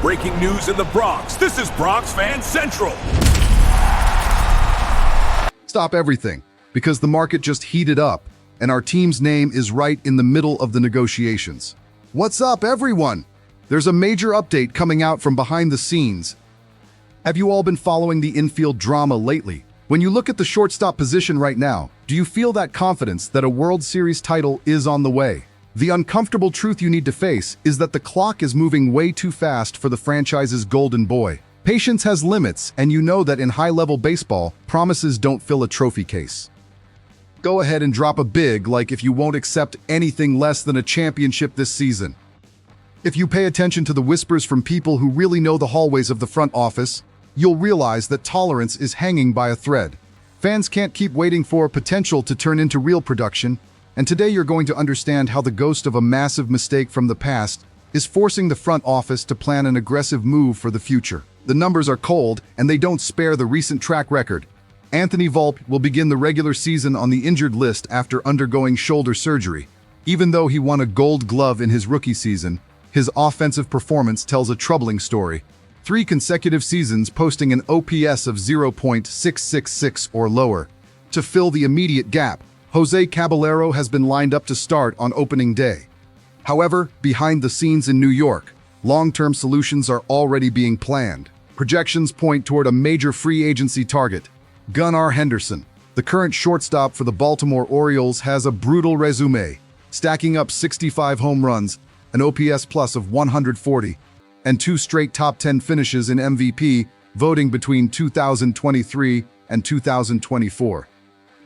Breaking news in the Bronx. This is Bronx Fan Central. Stop everything, because the market just heated up, and our team's name is right in the middle of the negotiations. What's up, everyone? There's a major update coming out from behind the scenes. Have you all been following the infield drama lately? When you look at the shortstop position right now, do you feel that confidence that a World Series title is on the way? The uncomfortable truth you need to face is that the clock is moving way too fast for the franchise's golden boy. Patience has limits, and you know that in high-level baseball, promises don't fill a trophy case. Go ahead and drop a big like if you won't accept anything less than a championship this season. If you pay attention to the whispers from people who really know the hallways of the front office, you'll realize that tolerance is hanging by a thread. Fans can't keep waiting for potential to turn into real production, and today you're going to understand how the ghost of a massive mistake from the past is forcing the front office to plan an aggressive move for the future. The numbers are cold, and they don't spare the recent track record. Anthony Volpe will begin the regular season on the injured list after undergoing shoulder surgery. Even though he won a Gold Glove in his rookie season, his offensive performance tells a troubling story. 3 consecutive seasons posting an OPS of 0.666 or lower. To fill the immediate gap, Jose Caballero has been lined up to start on opening day. However, behind the scenes in New York, long-term solutions are already being planned. Projections point toward a major free agency target. Gunnar Henderson, the current shortstop for the Baltimore Orioles, has a brutal resume, stacking up 65 home runs, an OPS plus of 140, and 2 straight top 10 finishes in MVP voting between 2023 and 2024.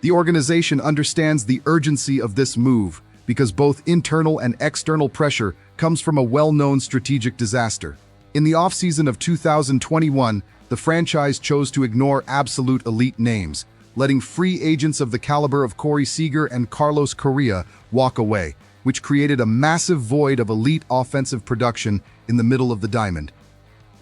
The organization understands the urgency of this move because both internal and external pressure comes from a well-known strategic disaster. In the offseason of 2021, the franchise chose to ignore absolute elite names, letting free agents of the caliber of Corey Seager and Carlos Correa walk away, which created a massive void of elite offensive production in the middle of the diamond.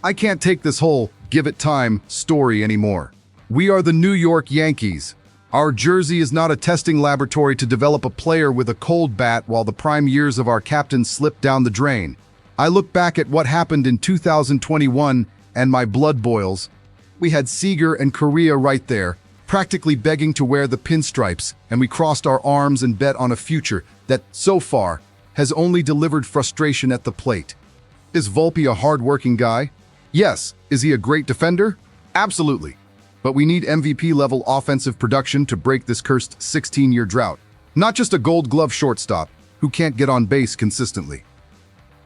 I can't take this whole "give it time" story anymore. We are the New York Yankees. Our jersey is not a testing laboratory to develop a player with a cold bat while the prime years of our captain slip down the drain. I look back at what happened in 2021 and my blood boils. We had Seager and Correa right there, practically begging to wear the pinstripes, and we crossed our arms and bet on a future that, so far, has only delivered frustration at the plate. Is Volpe a hard-working guy? Yes. Is he a great defender? Absolutely. But we need MVP-level offensive production to break this cursed 16-year drought. Not just a Gold Glove shortstop who can't get on base consistently.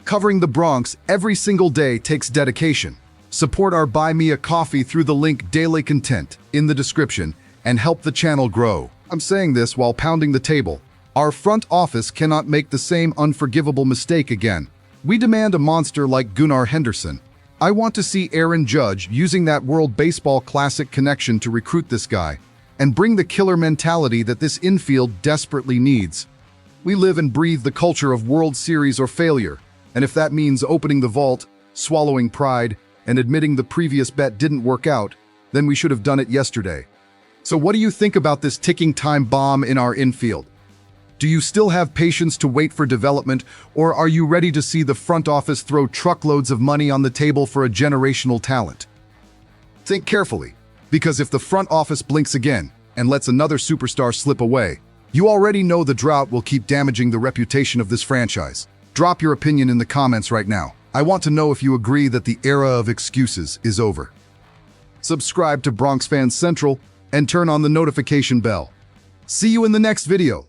Covering the Bronx every single day takes dedication. Support our Buy Me a Coffee through the link Daily Content in the description and help the channel grow. I'm saying this while pounding the table. Our front office cannot make the same unforgivable mistake again. We demand a monster like Gunnar Henderson. I want to see Aaron Judge using that World Baseball Classic connection to recruit this guy and bring the killer mentality that this infield desperately needs. We live and breathe the culture of World Series or failure, and if that means opening the vault, swallowing pride, and admitting the previous bet didn't work out, then we should have done it yesterday. So what do you think about this ticking time bomb in our infield? Do you still have patience to wait for development, or are you ready to see the front office throw truckloads of money on the table for a generational talent? Think carefully, because if the front office blinks again and lets another superstar slip away, you already know the drought will keep damaging the reputation of this franchise. Drop your opinion in the comments right now. I want to know if you agree that the era of excuses is over. Subscribe to Bronx Fan Central and turn on the notification bell. See you in the next video.